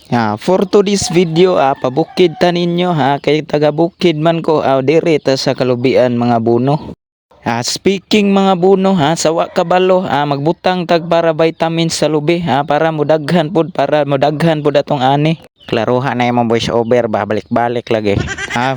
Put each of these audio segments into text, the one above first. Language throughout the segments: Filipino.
For today's video, pabukid ta ninyo kay taga bukid man ko diri ta sa kalubian mga buno. Speaking mga buno sawa kabalo magbutang tag para vitamins sa lubi para modaghan pud atong ani. Klarohan na yung voice over ba balik-balik lagi.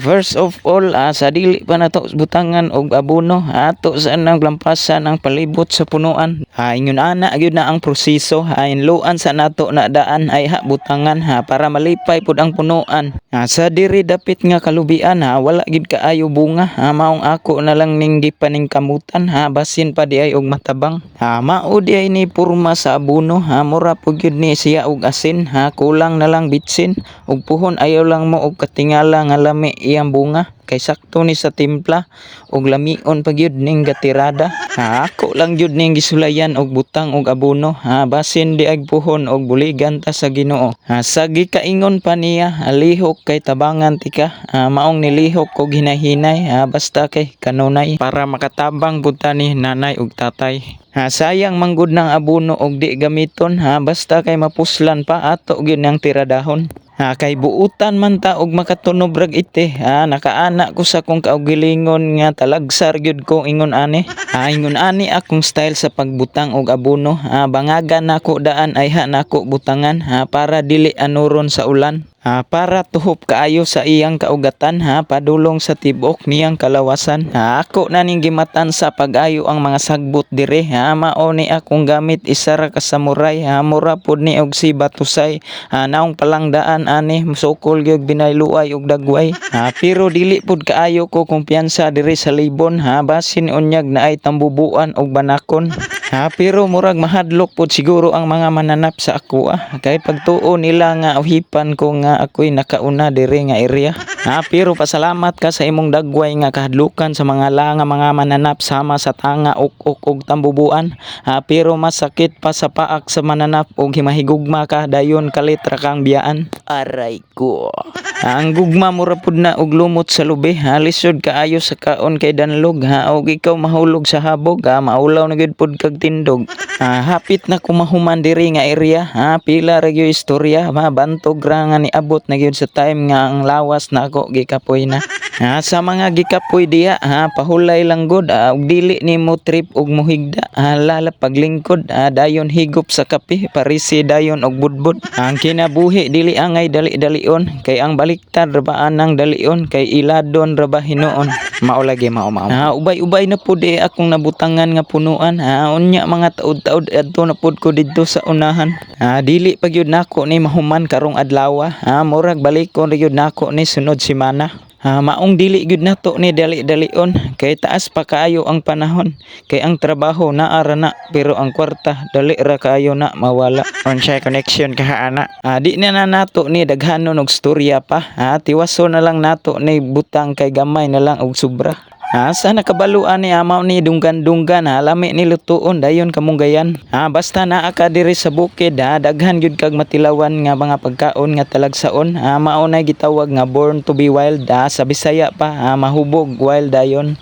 First of all sa dili pa nato butangan og abono ato sa nang lampasan ang palibot sa punuan. Ingon ana gyud na ang proseso inluan sa nato na daan ay butangan para malipay pud ang punuan. Sa diri dapit nga kalubian wala gid kaayo bunga maong ako na lang ning gipaning kamutan basin pa di ay og matabang. Mao di ay ni porma sa abono mura pud gyud ni siya og asin kulang na lang bitsin ug puhon ayaw lang mo og katingala nga lami iyang bunga kay sakto ni sa timpla ug lamion pa gyud ning gatirada. Ako lang gyud ning gisulayan og butang og abono basin di ag puhon og buligan ta sa Ginoo. Sa gikaingon pa niya lihok kay tabangan tika maong nilihok og hinahinay basta kay kanunay para makatabang pud ta ni nanay ug tatay. Sayang manggod ng abono og di gamiton basta kay mapuslan pa ato gyud nang tiradahon. Kay buutan man ta og makatunob rag ite nakaana ko sa kong kaugilingon nga talagsar gyud ko ingon ani. Ingon ani akong style sa pagbutang og abono bangagan nako daan ay nako butangan para dili anuron sa ulan. Para tuhop kaayo sa iyang kaugatan padulong sa tibok niyang kalawasan. Ako na ning gimatan sa pag-ayo ang mga sagbot dire mao ni akong gamit isa ra ka samurai mura pud ni og si batusay naong palangdaan ani musukol gyud binayluay og dagway. Pero dili pud kaayo ko kumpiyansa dire sa libon basin unyag naay tambubuan og banakon. Pero murag mahadlok pud siguro ang mga mananap sa ako kay pagtuo nila nga uhipan ko nga ako'y nakauna dire nga area. Pero pasalamat ka sa imong dagway nga kahadlukan sa mga mga mananap sama sa tanga uk og tambubuan. Pero mas sakit pa sa paak sa mananap og himahigugma ka dayon kalitra kang biyaan. Aray ko. Ang gugma mura pud na og lumot sa lubi lisod kaayo sa kaon kay danlog og ikaw mahulog sa habog maulaw na gyud pud kag tindog. Hapit na kumahuman diri nga area pila ra gyud istorya bantog ra nga niabot na gyud sa time nga ang lawas na ako gikapoy na. Sa mga gikapoy diha pahulay lang gud og dili nimo trip og mohigda lala paglingkod dayon higop sa kape parisi dayon og budbud. Ang kinabuhi dili angay dali-dalion kay ang baliktad ra ba anang dalion kay iladon ra ba hinuon. Mao lagi mao. Ubay-ubay na pud akong nabutangan nga punuan unya mga taud-taud adto na pud ko didto sa unahan. Dili pa gyud nako ni mahuman karong adlaw murag balikon ra gyud nako ni sunod semana. Maong dili gyud nato ni dali-dalion kay taas pa kaayo ang panahon kay ang trabaho naara na pero ang kwarta dali ra kaayo na mawala. Unsay connection ka ana? Di na nato ni daghanon og storya pa tiwaso na lang nato ni butang kay gamay na lang og sobra. Sa nakabaluan ni amaw ni dunggan-dunggan lami ni lutuon dayon kamunggayan. Basta naa ka diri sa bukid daghan gyud kag matilawan nga mga pagkaon nga talagsaon mao na gitawag nga born to be wild sa Bisaya pa mahubog wild dayon.